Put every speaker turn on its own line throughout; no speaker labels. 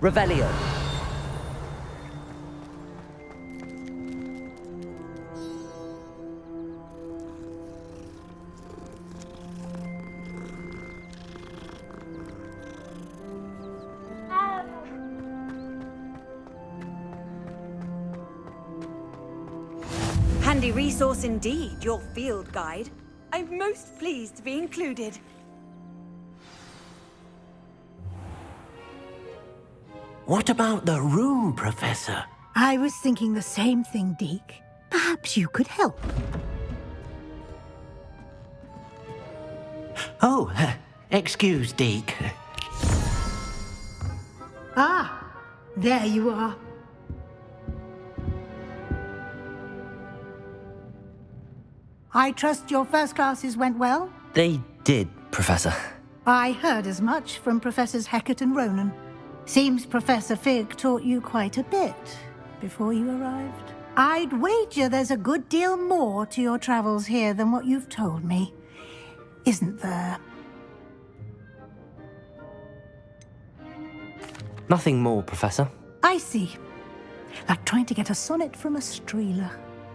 Revelio.
Handy resource indeed, your field guide. I'm most pleased to be included.
What about the room, Professor?
I was thinking the same thing, Deke. Perhaps you could help.
Oh, excuse, Deke.
Ah, there you are. I trust your first classes went well?
They did, Professor.
I heard as much from Professors Hecat and Ronan. Seems Professor Fig taught you quite a bit before you arrived. I'd wager there's a good deal more to your travels here than what you've told me, isn't there?
Nothing more, Professor.
I see. Like trying to get a sonnet from a streeler.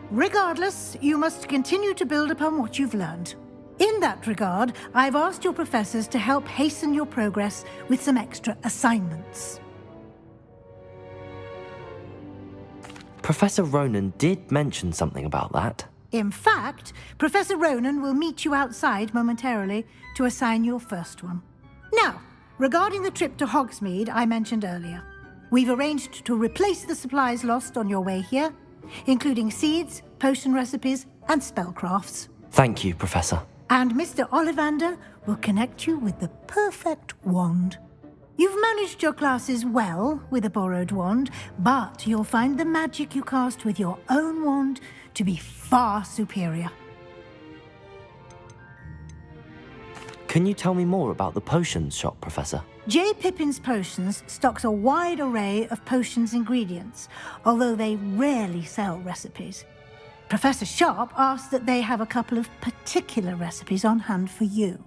Regardless, you must continue to build upon what you've learned. In that regard, I've asked your professors to help hasten your progress with some extra assignments.
Professor Ronan did mention something about that.
In fact, Professor Ronan will meet you outside momentarily to assign your first one. Now, regarding the trip to Hogsmeade I mentioned earlier, we've arranged to replace the supplies lost on your way here, including seeds, potion recipes, and spellcrafts.
Thank you, Professor.
And Mr. Ollivander will connect you with the perfect wand. You've managed your classes well with a borrowed wand, but you'll find the magic you cast with your own wand to be far superior.
Can you tell me more about the potions shop, Professor?
J. Pippin's Potions stocks a wide array of potions ingredients, although they rarely sell recipes. Professor Sharp asks that they have a couple of particular recipes on hand for you.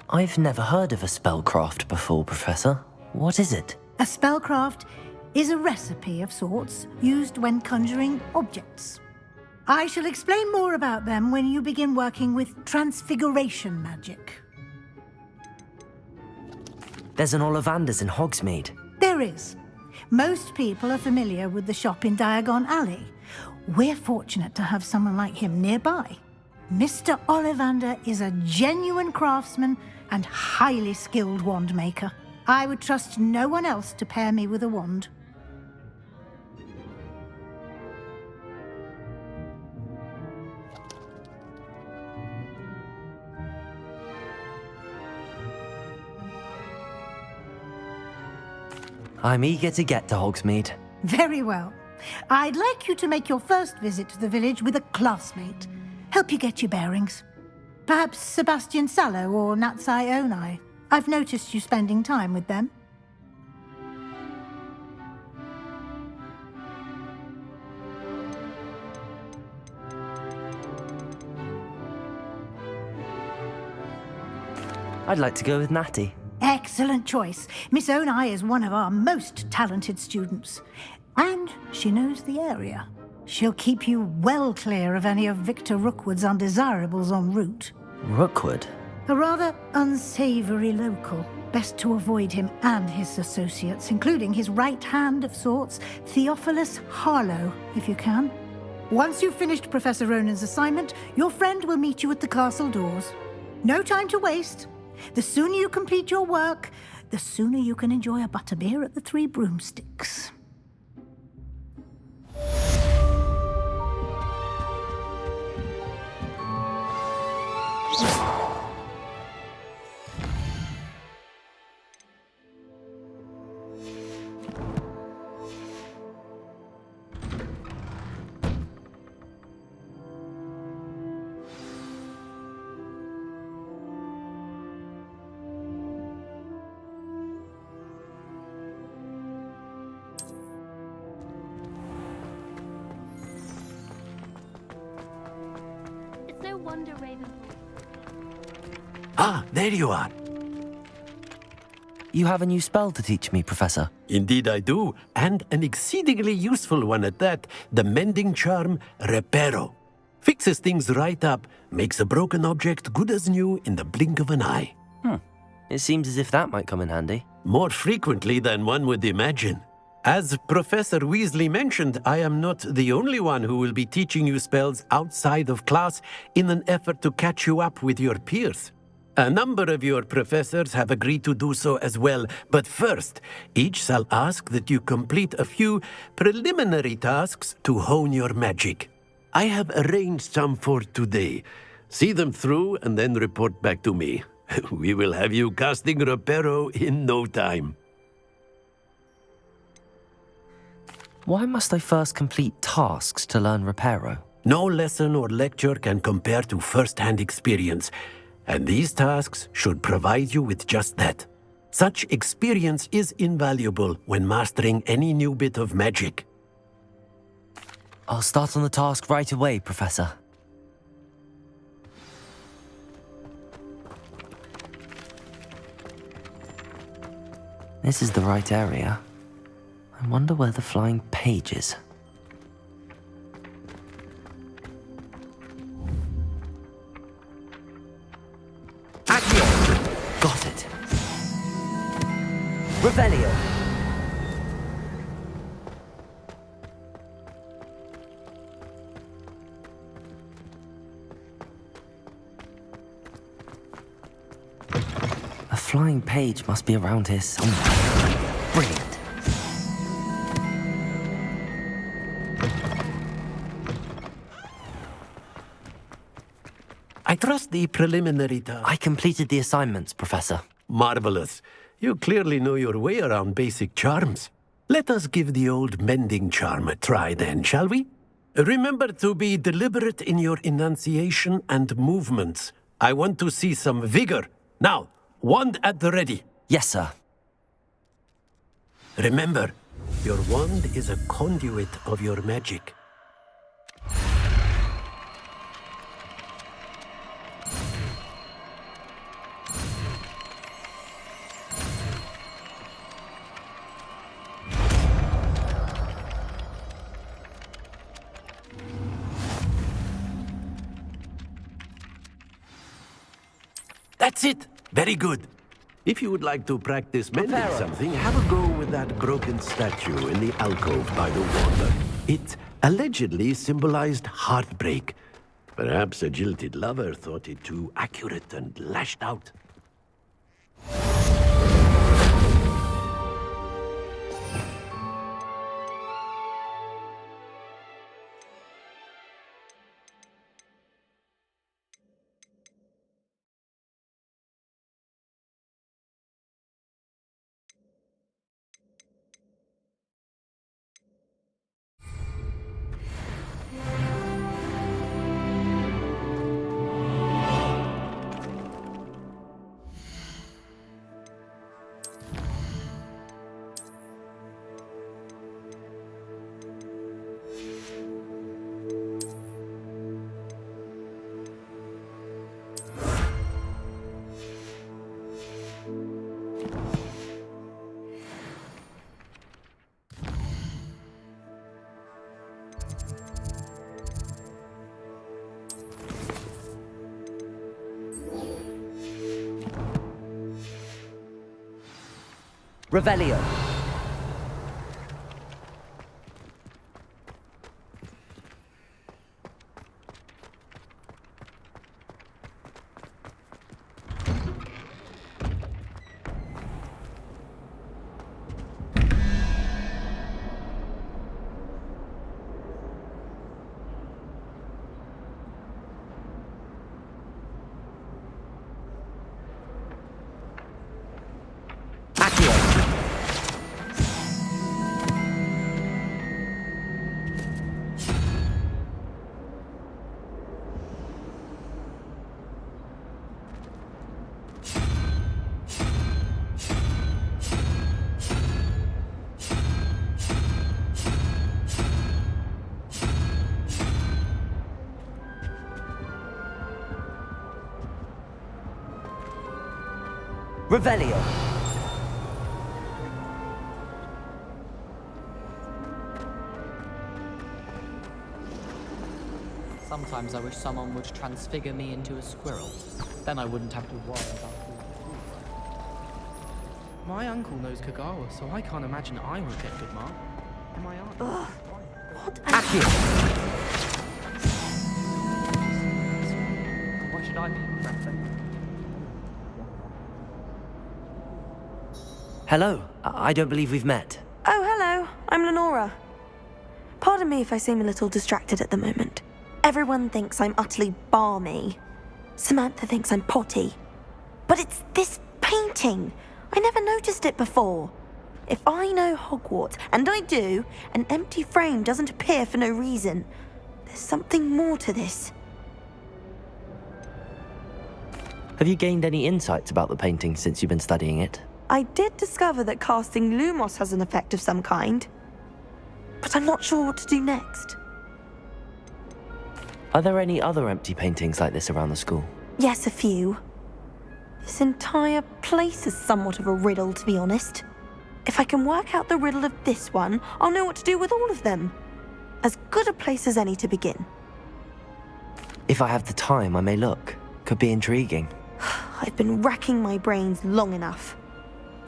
I've never heard of a spellcraft before, Professor. What is it?
A spellcraft is a recipe of sorts used when conjuring objects. I shall explain more about them when you begin working with transfiguration magic.
There's an Ollivander's in Hogsmeade.
There is. Most people are familiar with the shop in Diagon Alley. We're fortunate to have someone like him nearby. Mr. Ollivander is a genuine craftsman and highly skilled wand maker. I would trust no one else to pair me with a wand.
I'm eager to get to Hogsmeade.
Very well. I'd like you to make your first visit to the village with a classmate. Help you get your bearings. Perhaps Sebastian Sallow or Natsai Onai. I've noticed you spending time with them.
I'd like to go with Natty.
Excellent choice. Miss Onai is one of our most talented students. And she knows the area. She'll keep you well clear of any of Victor Rookwood's undesirables en route.
Rookwood?
A rather unsavory local. Best to avoid him and his associates, including his right hand of sorts, Theophilus Harlow, if you can. Once you've finished Professor Ronan's assignment, your friend will meet you at the castle doors. No time to waste. The sooner you complete your work, the sooner you can enjoy a butterbeer at the Three Broomsticks.
It's no wonder Raven.
Ah, there you are.
You have a new spell to teach me, Professor.
Indeed I do, and an exceedingly useful one at that. The mending charm, Reparo. Fixes things right up, makes a broken object good as new in the blink of an eye.
It seems as if that might come in handy.
More frequently than one would imagine. As Professor Weasley mentioned, I am not the only one who will be teaching you spells outside of class in an effort to catch you up with your peers. A number of your professors have agreed to do so as well, but first, each shall ask that you complete a few preliminary tasks to hone your magic. I have arranged some for today. See them through and then report back to me. We will have you casting Reparo in no time.
Why must I first complete tasks to learn Reparo?
No lesson or lecture can compare to first-hand experience, and these tasks should provide you with just that. Such experience is invaluable when mastering any new bit of magic.
I'll start on the task right away, Professor. This is the right area. I wonder where the flying page is. Accio! Got it. Revelio! A flying page must be around here somewhere. Brilliant.
I trust the preliminary task.
I completed the assignments, Professor.
Marvelous. You clearly know your way around basic charms. Let us give the old mending charm a try then, shall we? Remember to be deliberate in your enunciation and movements. I want to see some vigor. Now, wand at the ready.
Yes, sir.
Remember, your wand is a conduit of your magic. That's it! Very good. If you would like to practice mending something, have a go with that broken statue in the alcove by the water. It allegedly symbolized heartbreak. Perhaps a jilted lover thought it too accurate and lashed out.
Revelio. Revelio.
Sometimes I wish someone would transfigure me into a squirrel. Then I wouldn't have to worry about food.
My uncle knows Kagawa, so I can't imagine I won't get good mark. And my aunt...
What?
Why should I be impressed?
Hello, I don't believe we've met.
Oh, hello. I'm Lenora. Pardon me if I seem a little distracted at the moment. Everyone thinks I'm utterly balmy. Samantha thinks I'm potty. But it's this painting. I never noticed it before. If I know Hogwarts, and I do, an empty frame doesn't appear for no reason. There's something more to this.
Have you gained any insights about the painting since you've been studying it?
I did discover that casting Lumos has an effect of some kind. But I'm not sure what to do next.
Are there any other empty paintings like this around the school?
Yes, a few. This entire place is somewhat of a riddle, to be honest. If I can work out the riddle of this one, I'll know what to do with all of them. As good a place as any to begin.
If I have the time, I may look. Could be intriguing.
I've been racking my brains long enough.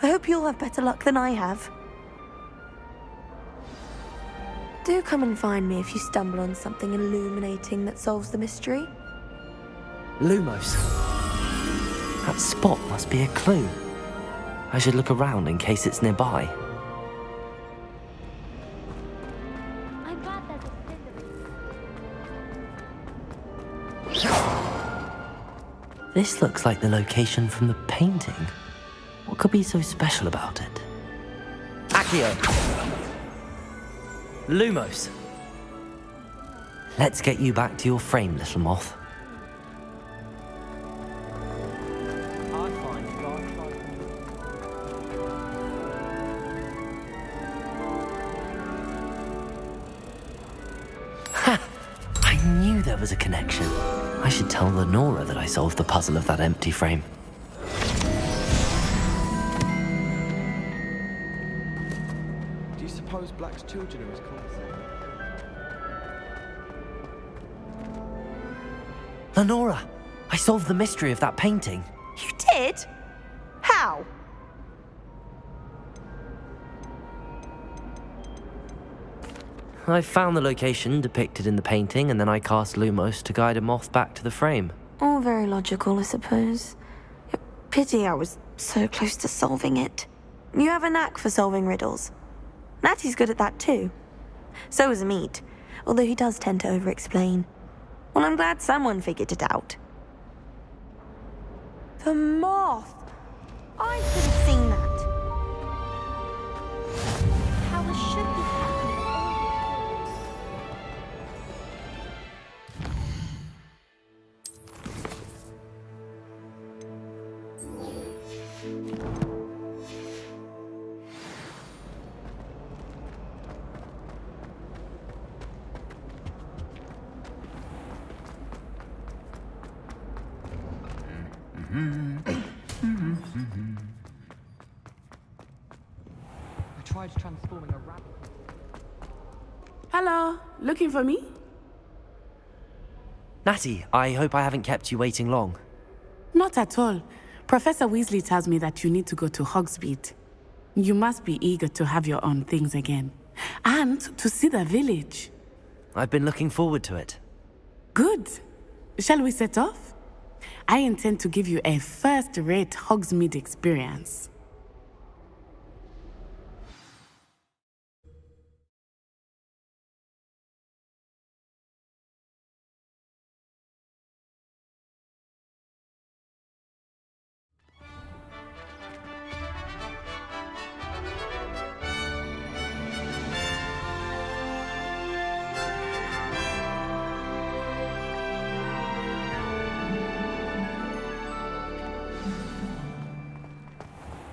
I hope you'll have better luck than I have. Do come and find me if you stumble on something illuminating that solves the mystery.
Lumos. That spot must be a clue. I should look around in case it's nearby.
I'm glad there's a cinder.
This looks like the location from the painting. What could be so special about it? Accio! Lumos! Let's get you back to your frame, little moth. Ha! I knew there was a connection. I should tell Lenora that I solved the puzzle of that empty frame.
Do you suppose Black's children are as cool as that?
Lenora! I solved the mystery of that painting.
You did? How?
I found the location depicted in the painting, and then I cast Lumos to guide a moth back to the frame.
All very logical, I suppose. Pity I was so close to solving it. You have a knack for solving riddles. Natty's good at that too. So is Amit, although he does tend to over-explain. Well, I'm glad someone figured it out. The moth! I could have seen that.
How should be happening?
I tried transforming a rabbit.
Hello, looking for me?
Natty, I hope I haven't kept you waiting long.
Not at all. Professor Weasley tells me that you need to go to Hogsmeade. You must be eager to have your own things again. And to see the village.
I've been looking forward to it.
Good. Shall we set off? I intend to give you a first-rate Hogsmeade experience.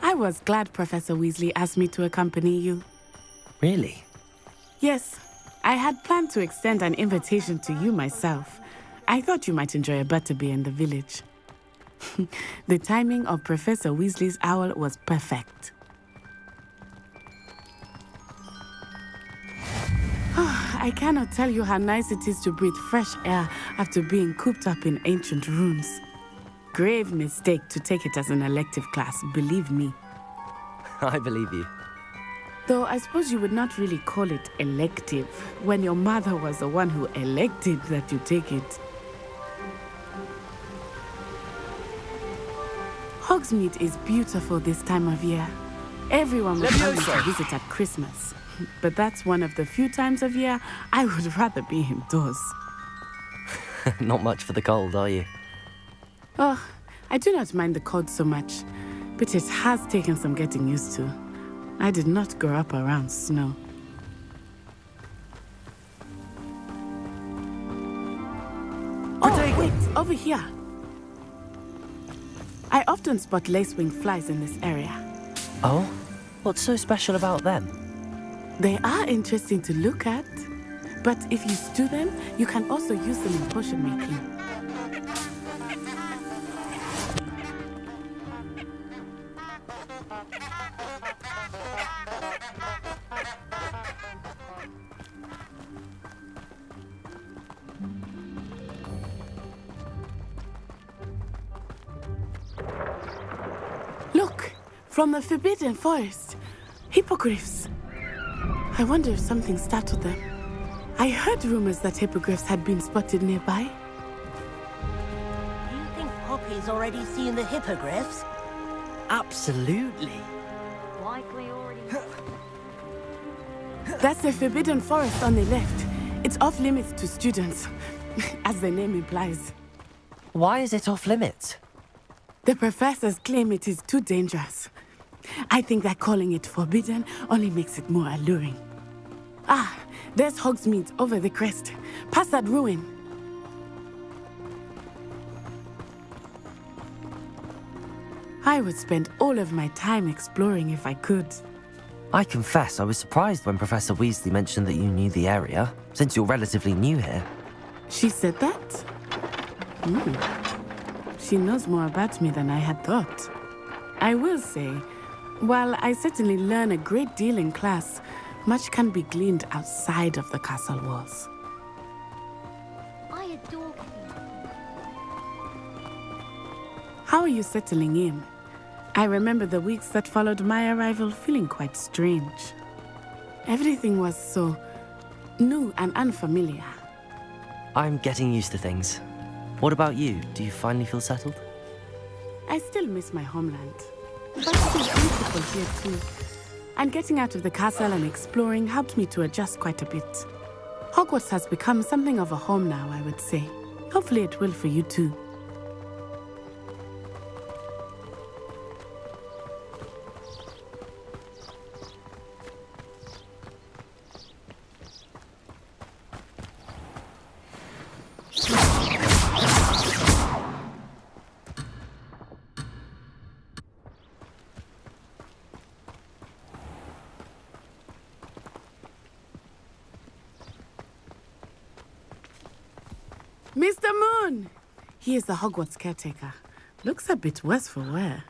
I was glad Professor Weasley asked me to accompany you.
Really?
Yes, I had planned to extend an invitation to you myself. I thought you might enjoy a butterbeer in the village. The timing of Professor Weasley's owl was perfect. I cannot tell you how nice it is to breathe fresh air after being cooped up in ancient ruins. Grave mistake to take it as an elective class, believe me.
I believe you.
Though I suppose you would not really call it elective when your mother was the one who elected that you take it. Hogsmeade is beautiful this time of year. Everyone would come to visit at Christmas. But that's one of the few times of year I would rather be indoors.
Not much for the cold, are you?
Oh, I do not mind the cold so much, but it has taken some getting used to. I did not grow up around snow. Oh, wait, over here. I often spot lacewing flies in this area.
Oh? What's so special about them?
They are interesting to look at, but if you stew them, you can also use them in potion making. Look, from the Forbidden Forest, hippogriffs. I wonder if something startled them. I heard rumors that hippogriffs had been spotted nearby.
Do you think Poppy's already seen the hippogriffs?
Absolutely.
Likely already.
That's the Forbidden Forest on the left. It's off limits to students, as the name implies.
Why is it off limits?
The professors claim it is too dangerous. I think that calling it forbidden only makes it more alluring. Ah, there's Hogsmeade over the crest. Past that ruin. I would spend all of my time exploring if I could.
I confess I was surprised when Professor Weasley mentioned that you knew the area, since you're relatively new here.
She said that? She knows more about me than I had thought. I will say, while I certainly learn a great deal in class, much can be gleaned outside of the castle walls.
I adore you.
How are you settling in? I remember the weeks that followed my arrival feeling quite strange. Everything was so new and unfamiliar.
I'm getting used to things. What about you? Do you finally feel settled?
I still miss my homeland, but it is beautiful here too. And getting out of the castle and exploring helped me to adjust quite a bit. Hogwarts has become something of a home now, I would say. Hopefully it will for you too. Mr. Moon! He is the Hogwarts caretaker. Looks a bit worse for wear.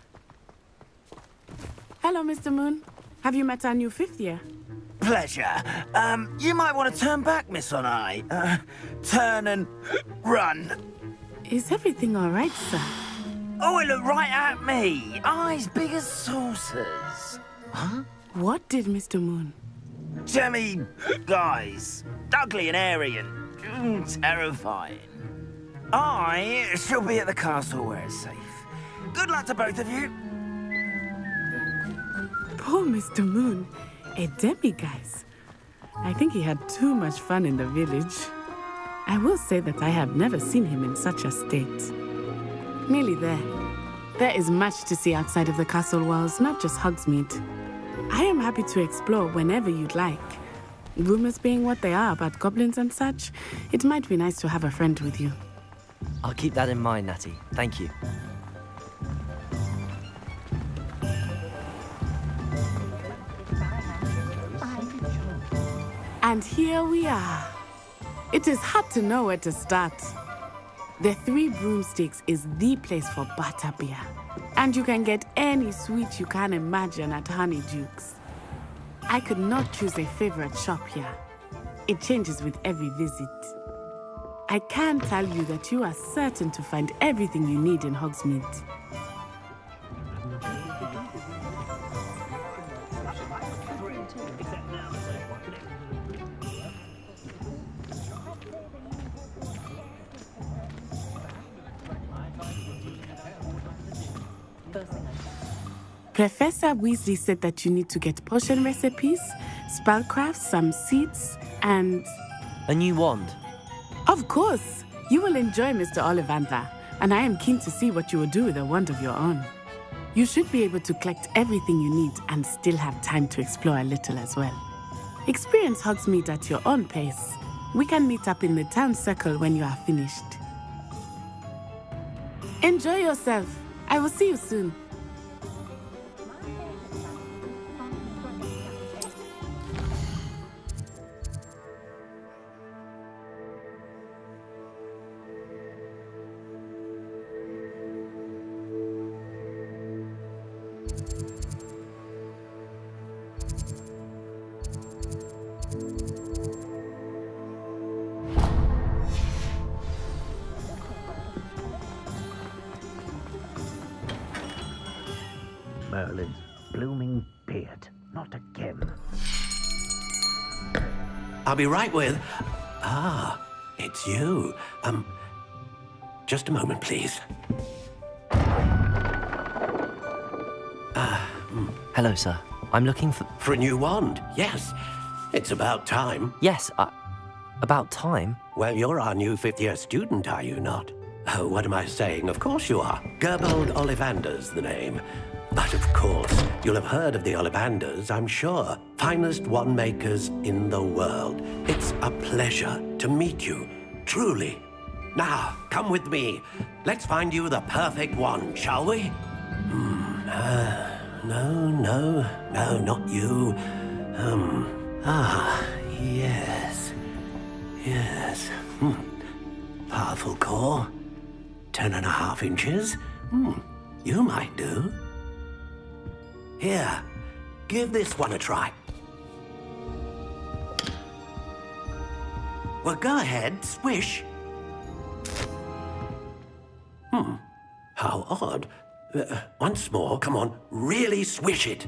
Hello, Mr. Moon. Have you met our new fifth year?
Pleasure. You might want to turn back, Miss On-Eye. Turn and run.
Is everything all right, sir?
Oh, it looked right at me. Eyes big as saucers. Huh?
What did Mr. Moon?
Jemmy guys. Ugly and airy and terrifying. I shall be at the castle where it's safe. Good luck to both of you.
Poor Mr. Moon. A demiguise. I think he had too much fun in the village. I will say that I have never seen him in such a state. Nearly there. There is much to see outside of the castle walls, not just Hogsmeade. I am happy to explore whenever you'd like. Rumors being what they are about goblins and such, it might be nice to have a friend with you.
I'll keep that in mind, Natty. Thank you.
And here we are. It is hard to know where to start. The Three Broomsticks is the place for butterbeer. And you can get any sweet you can imagine at Honeydukes. I could not choose a favorite shop here. It changes with every visit. I can tell you that you are certain to find everything you need in Hogsmeade. Professor Weasley said that you need to get potion recipes, spellcraft, some seeds, and...
A new wand.
Of course! You will enjoy Mr. Ollivander, and I am keen to see what you will do with a wand of your own. You should be able to collect everything you need and still have time to explore a little as well. Experience Hogsmeade at your own pace. We can meet up in the town circle when you are finished. Enjoy yourself. I will see you soon.
Merlin's blooming beard. Not again.
I'll be right with... Ah, it's you. Just a moment, please.
Hello, sir. I'm looking for...
For a new wand, yes. It's about time.
Yes, about time?
Well, you're our new fifth-year student, are you not? Oh, what am I saying? Of course you are. Gerbold Ollivander's the name. But of course, you'll have heard of the Ollivanders, I'm sure. Finest wand makers in the world. It's a pleasure to meet you, truly. Now, come with me. Let's find you the perfect wand, shall we? No, not you. Yes. Powerful core. 10.5 inches. You might do. Here, give this one a try. Well, go ahead, swish. How odd. Once more, come on, really swish it.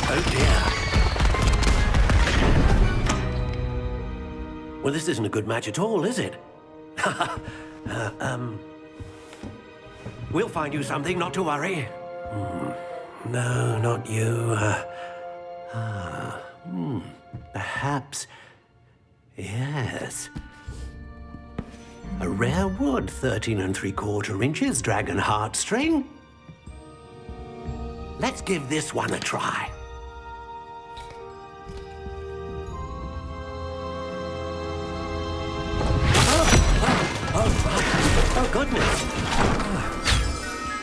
Oh dear. Well, this isn't a good match at all, is it? We'll find you something, not to worry. No, not you. Perhaps... Yes. A rare wood, 13 3/4 inches, dragon heartstring. Let's give this one a try. Oh, goodness.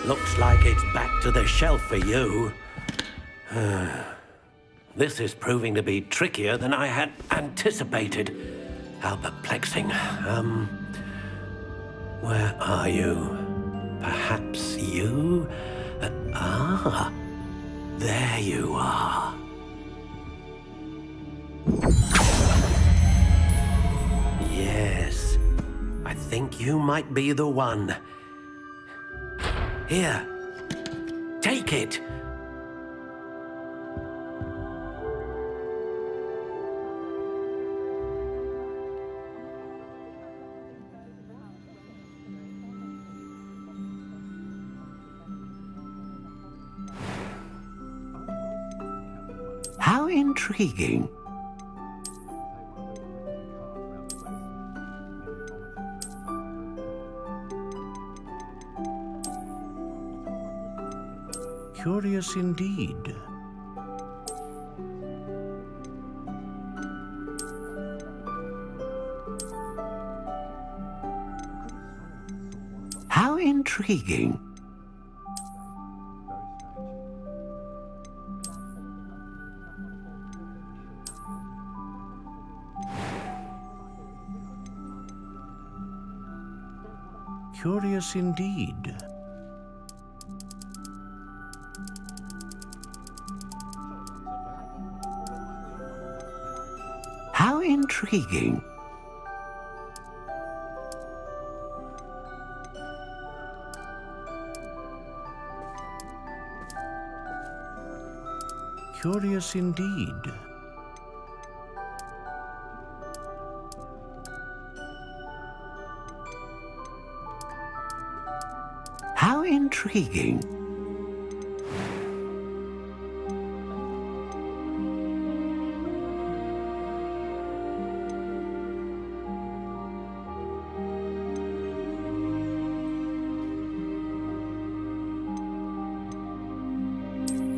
Looks like it's back to the shelf for you. This is proving to be trickier than I had anticipated. How perplexing. Where are you? Perhaps you? There you are. Yes, I think you might be the one. Here, take it. How intriguing.
Curious indeed.
How intriguing.
Curious indeed.
intriguing. Curious indeed. How intriguing.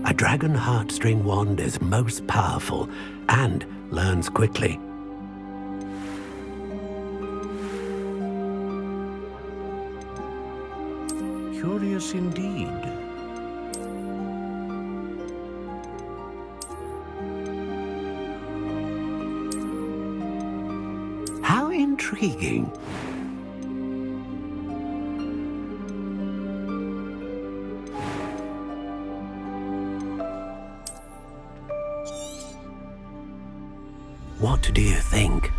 A dragon heartstring wand is most powerful and learns quickly. Curious indeed. How intriguing. What do you think?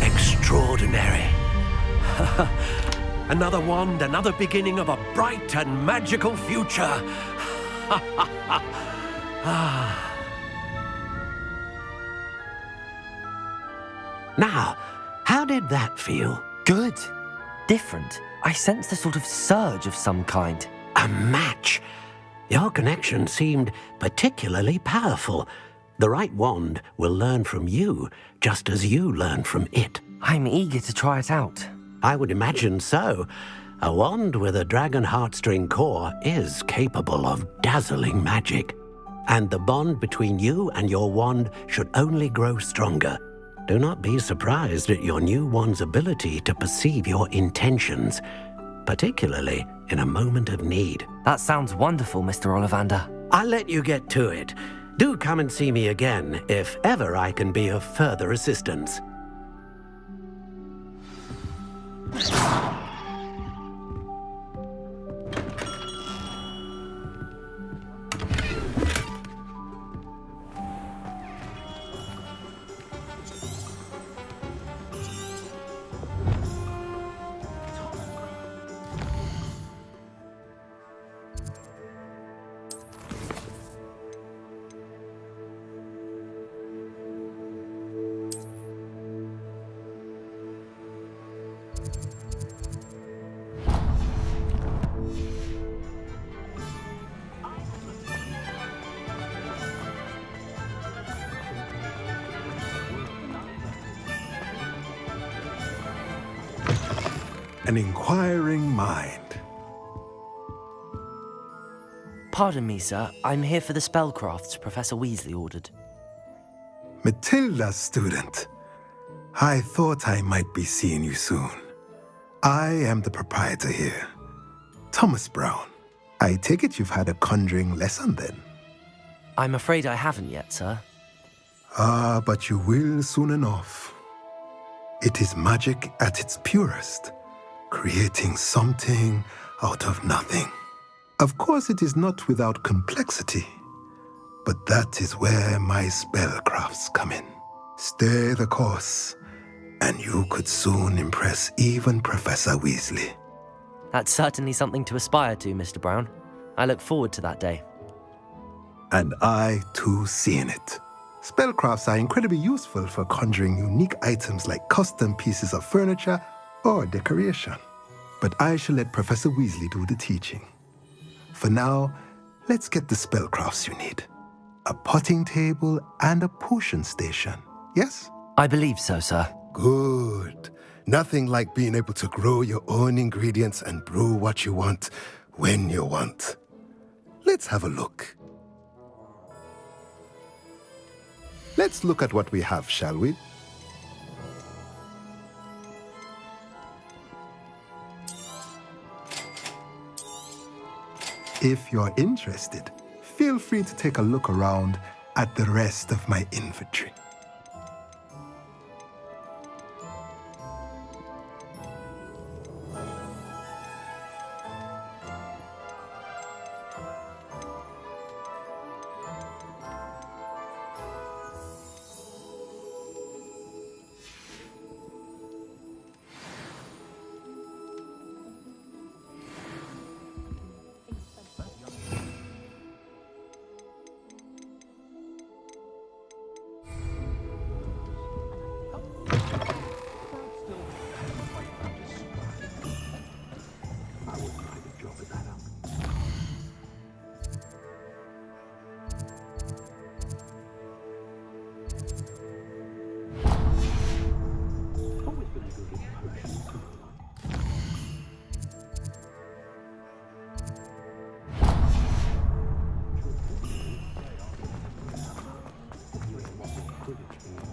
Extraordinary. Another wand, another beginning of a bright and magical future. Now, how did that feel?
Good. Different. I sensed a sort of surge of some kind.
A match. Your connection seemed particularly powerful. The right wand will learn from you, just as you learn from it.
I'm eager to try it out.
I would imagine so. A wand with a dragon heartstring core is capable of dazzling magic. And the bond between you and your wand should only grow stronger. Do not be surprised at your new wand's ability to perceive your intentions, particularly in a moment of need.
That sounds wonderful, Mr. Ollivander.
I'll let you get to it. Do come and see me again if ever I can be of further assistance.
An inquiring mind.
Pardon me, sir. I'm here for the spellcrafts Professor Weasley ordered.
Matilda's student. I thought I might be seeing you soon. I am the proprietor here, Thomas Brown. I take it you've had a conjuring lesson then?
I'm afraid I haven't yet, sir.
Ah, but you will soon enough. It is magic at its purest, creating something out of nothing. Of course, it is not without complexity, but that is where my spellcrafts come in. Stay the course, and you could soon impress even Professor Weasley.
That's certainly something to aspire to, Mr. Brown. I look forward to that day.
And I, too, seeing it. Spellcrafts are incredibly useful for conjuring unique items like custom pieces of furniture or decoration. But I shall let Professor Weasley do the teaching. For now, let's get the spellcrafts you need. A potting table and a potion station, yes?
I believe so, sir.
Good. Nothing like being able to grow your own ingredients and brew what you want when you want. Let's have a look. Let's look at what we have, shall we? If you're interested, feel free to take a look around at the rest of my inventory.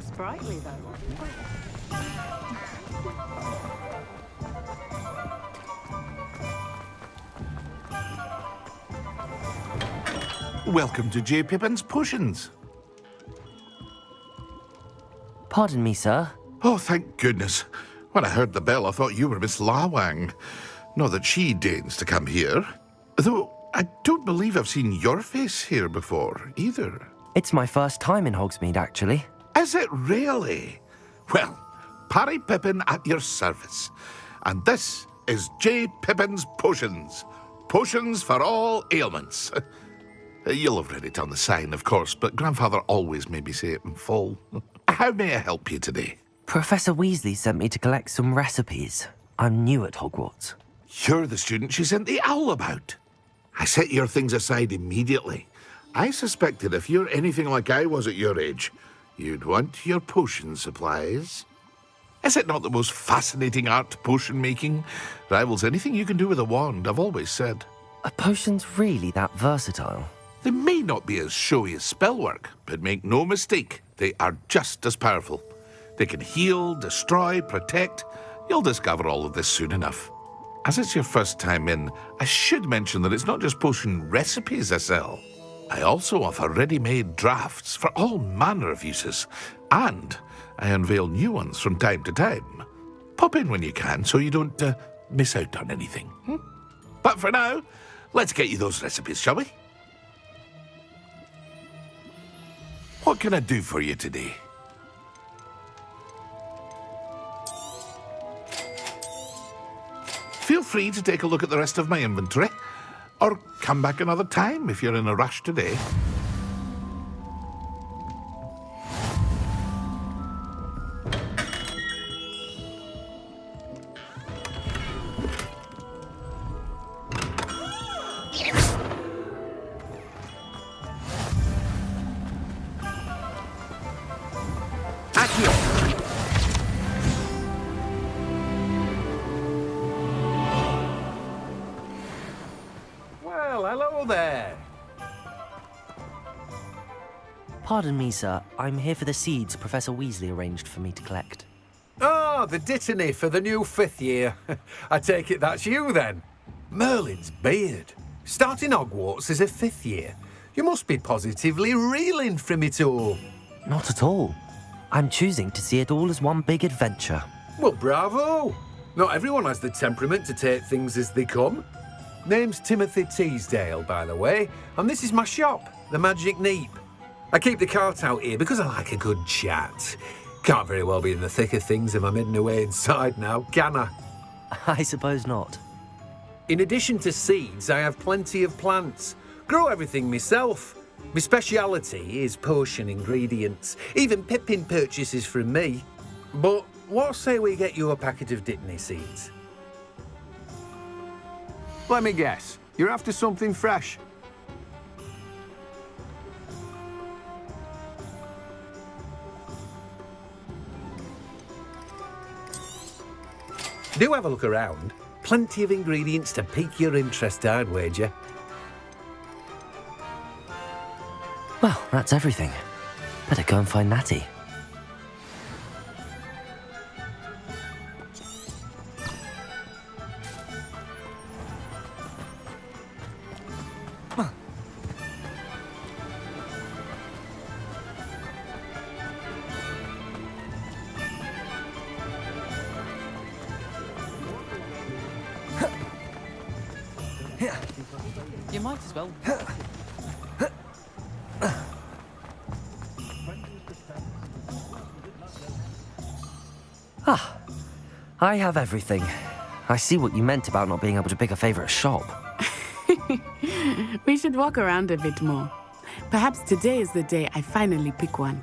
Sprightly, though.
Welcome to J. Pippin's Potions.
Pardon me, sir.
Oh, thank goodness. When I heard the bell, I thought you were Miss Lawang. Not that she deigns to come here. Though, I don't believe I've seen your face here before, either.
It's my first time in Hogsmeade, actually.
Is it really? Well, Parry Pippin at your service. And this is J. Pippin's Potions. Potions for all ailments. You'll have read it on the sign, of course, but Grandfather always made me say it in full. How may I help you today?
Professor Weasley sent me to collect some recipes. I'm new at Hogwarts.
You're the student she sent the owl about. I set your things aside immediately. I suspected if you're anything like I was at your age, you'd want your potion supplies. Is it not the most fascinating art, potion making? Rivals anything you can do with a wand, I've always said.
Are potions really that versatile?
They may not be as showy as spellwork, but make no mistake, they are just as powerful. They can heal, destroy, protect. You'll discover all of this soon enough. As it's your first time in, I should mention that it's not just potion recipes I sell. I also offer ready-made drafts for all manner of uses, and I unveil new ones from time to time. Pop in when you can so you don't miss out on anything. But for now, let's get you those recipes, shall we? What can I do for you today? Feel free to take a look at the rest of my inventory, or come back another time if you're in a rush today.
Well, hello there.
Pardon me, sir. I'm here for the seeds Professor Weasley arranged for me to collect.
Ah, the dittany for the new 5th year. I take it that's you, then. Merlin's beard. Starting Hogwarts as a 5th year. You must be positively reeling from it all.
Not at all. I'm choosing to see it all as one big adventure.
Well, bravo. Not everyone has the temperament to take things as they come. Name's Timothy Teasdale, by the way, and this is my shop, the Magic Neep. I keep the cart out here because I like a good chat. Can't very well be in the thick of things if I'm hidden away inside now, can I?
I suppose not.
In addition to seeds, I have plenty of plants. Grow everything myself. My speciality is potion ingredients. Even Pippin purchases from me. But what say we get you a packet of Dittany seeds?
Let me guess. You're after something fresh.
Do have a look around. Plenty of ingredients to pique your interest, I'd wager.
Well, that's everything. Better go and find Natty.
You might as well.
Ah, I have everything. I see what you meant about not being able to pick a favourite shop.
We should walk around a bit more. Perhaps today is the day I finally pick one.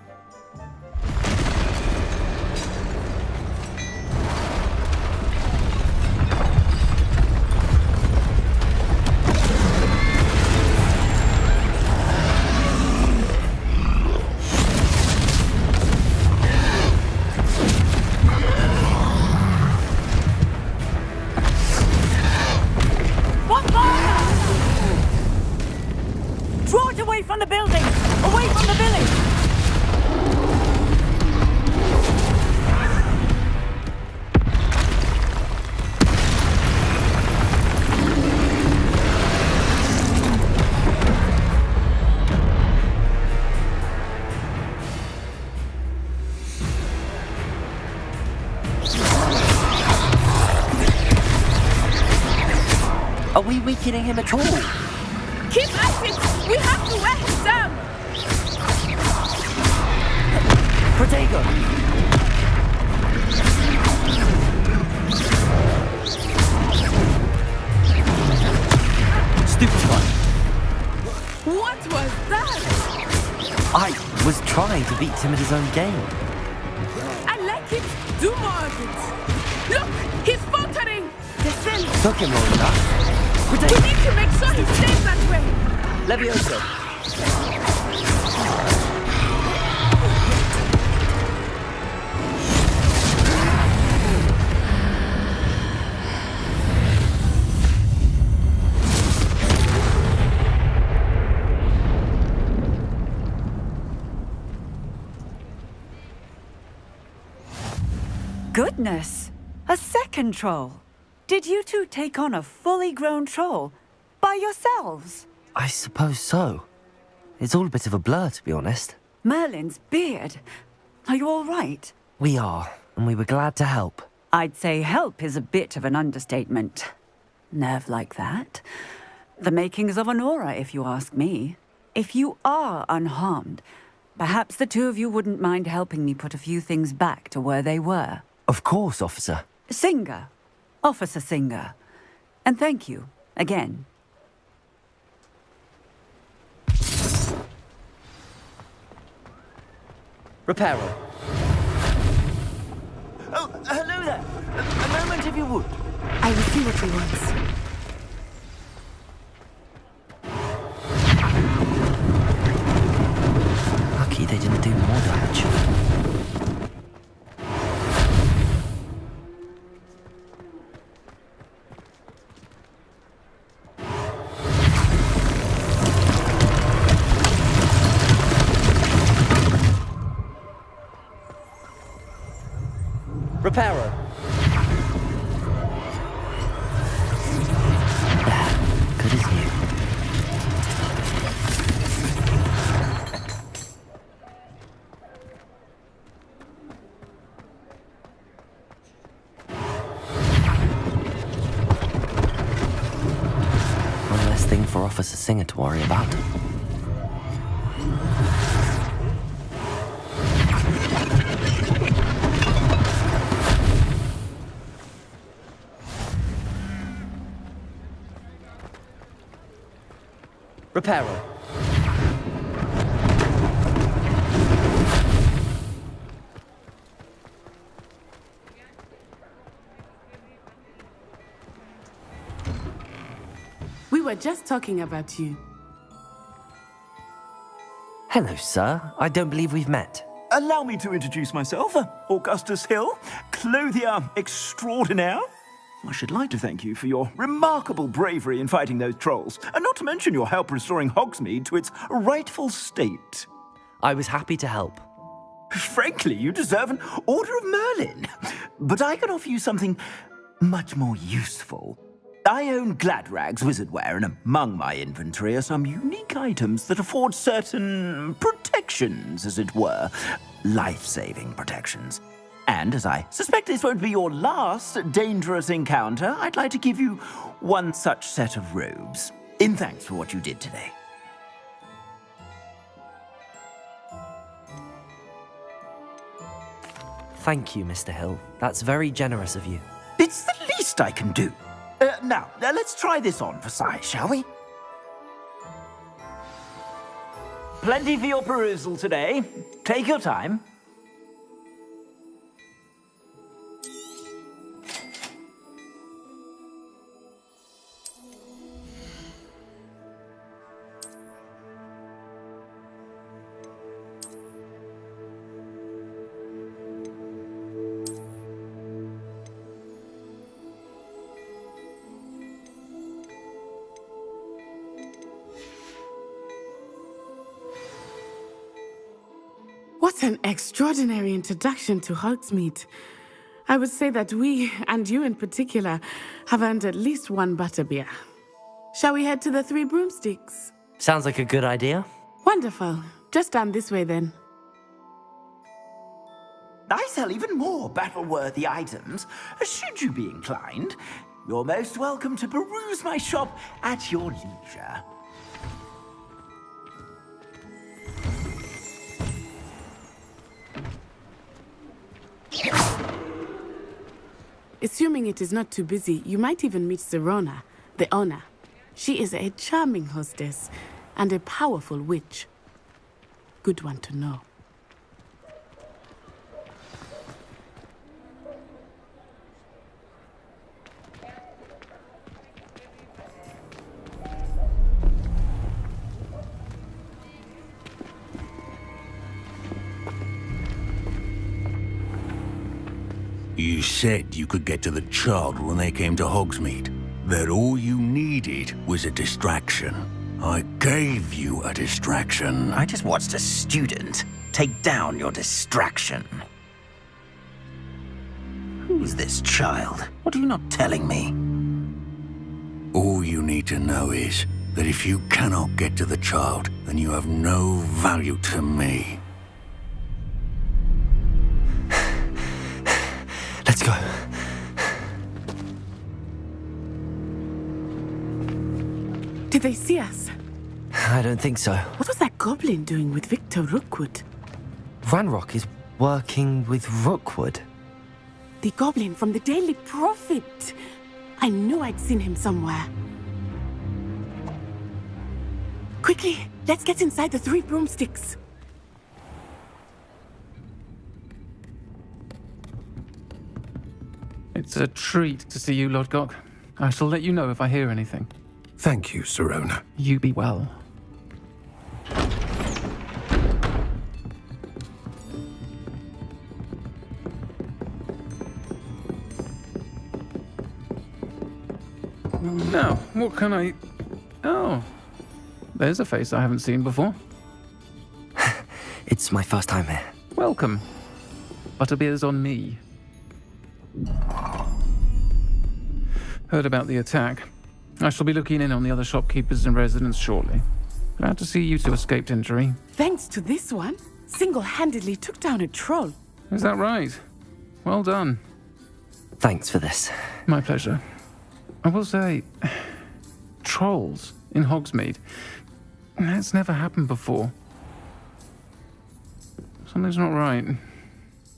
Are we weakening him at all?
Keep at it! We have to wear him down!
Protego! Stupefy!
What was that?
I was trying to beat him at his own game.
I like it. Do more of it. Look, he's faltering. Descend.
Took him long enough.
We need to make sure he stays that way.
Levioso.
Goodness! A second troll! Did you two take on a fully grown troll? By yourselves?
I suppose so. It's all a bit of a blur, to be honest.
Merlin's beard. Are you all right?
We are, and we were glad to help.
I'd say help is a bit of an understatement. Nerve like that. The makings of an aura, if you ask me. If you are unharmed, perhaps the two of you wouldn't mind helping me put a few things back to where they were.
Of course, officer.
Singer. Officer Singer. And thank you, again.
Reparo.
Oh, hello there. A moment, if you would.
I will see what he wants.
Lucky they didn't do more damage. Reparo. Good as new. One less thing for Officer Singer to worry about. Reparo.
We were just talking about you.
Hello, sir. I don't believe we've met.
Allow me to introduce myself, Augustus Hill, clothier extraordinaire. I should like to thank you for your remarkable bravery in fighting those trolls, and not to mention your help restoring Hogsmeade to its rightful state.
I was happy to help.
Frankly, you deserve an Order of Merlin. But I can offer you something much more useful. I own Gladrag's wizardware, and among my inventory are some unique items that afford certain protections, as it were. Life-saving protections. And as I suspect this won't be your last dangerous encounter, I'd like to give you one such set of robes, in thanks for what you did today.
Thank you, Mr. Hill. That's very generous of you.
It's the least I can do. Now, let's try this on for size, shall we? Plenty for your perusal today. Take your time.
What an extraordinary introduction to Hogsmeade. I would say that we, and you in particular, have earned at least one butterbeer. Shall we head to the Three Broomsticks?
Sounds like a good idea.
Wonderful. Just down this way then.
I sell even more battle-worthy items, should you be inclined. You're most welcome to peruse my shop at your leisure.
Assuming it is not too busy, you might even meet Sirona, the owner. She is a charming hostess and a powerful witch. Good one to know.
You said you could get to the child when they came to Hogsmeade. That all you needed was a distraction. I gave you a distraction.
I just watched a student take down your distraction. Who's this child? What are you not telling me?
All you need to know is that if you cannot get to the child, then you have no value to me.
Let's go.
Did they see us?
I don't think so.
What was that goblin doing with Victor Rookwood?
Ranrock is working with Rookwood.
The goblin from the Daily Prophet. I knew I'd seen him somewhere. Quickly, let's get inside the 3 broomsticks.
It's a treat to see you, Lodgok. I shall let you know if I hear anything.
Thank you, Sirona.
You be well. Now, what can I... Oh, there's a face I haven't seen before.
It's my first time here.
Welcome. Butterbeer's on me. Heard about the attack. I shall be looking in on the other shopkeepers and residents shortly. Glad to see you two escaped injury.
Thanks to this one, single-handedly took down a troll.
Is that right? Well done.
Thanks for this.
My pleasure. I will say, trolls in Hogsmeade. That's never happened before. Something's not right.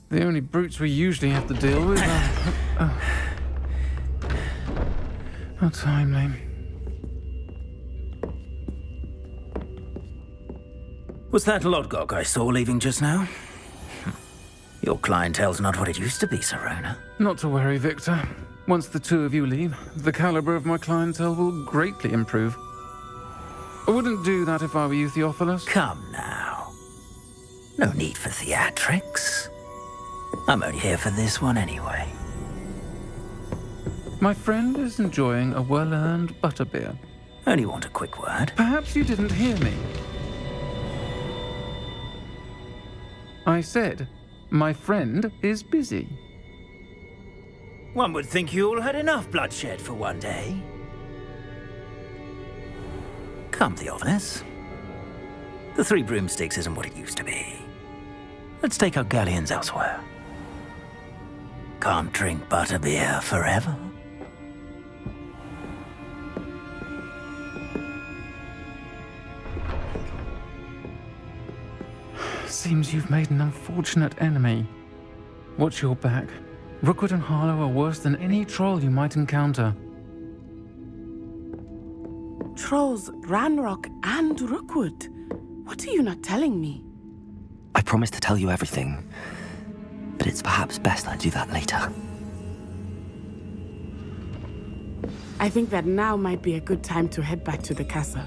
The only brutes we usually have to deal with are... How timely.
Was that Lodgok I saw leaving just now? Your clientele's not what it used to be, Sirona.
Not to worry, Victor. Once the two of you leave, the caliber of my clientele will greatly improve. I wouldn't do that if I were you, Theophilus.
Come now. No need for theatrics. I'm only here for this one anyway.
My friend is enjoying a well-earned butterbeer.
Only want a quick word.
Perhaps you didn't hear me. I said, my friend is busy.
One would think you all had enough bloodshed for one day. Come, Theophilus. The 3 broomsticks isn't what it used to be. Let's take our galleons elsewhere. Can't drink butterbeer forever.
Seems you've made an unfortunate enemy. Watch your back. Rookwood and Harlow are worse than any troll you might encounter.
Trolls, Ranrock, and Rookwood. What are you not telling me?
I promised to tell you everything, but it's perhaps best I do that later.
I think that now might be a good time to head back to the castle.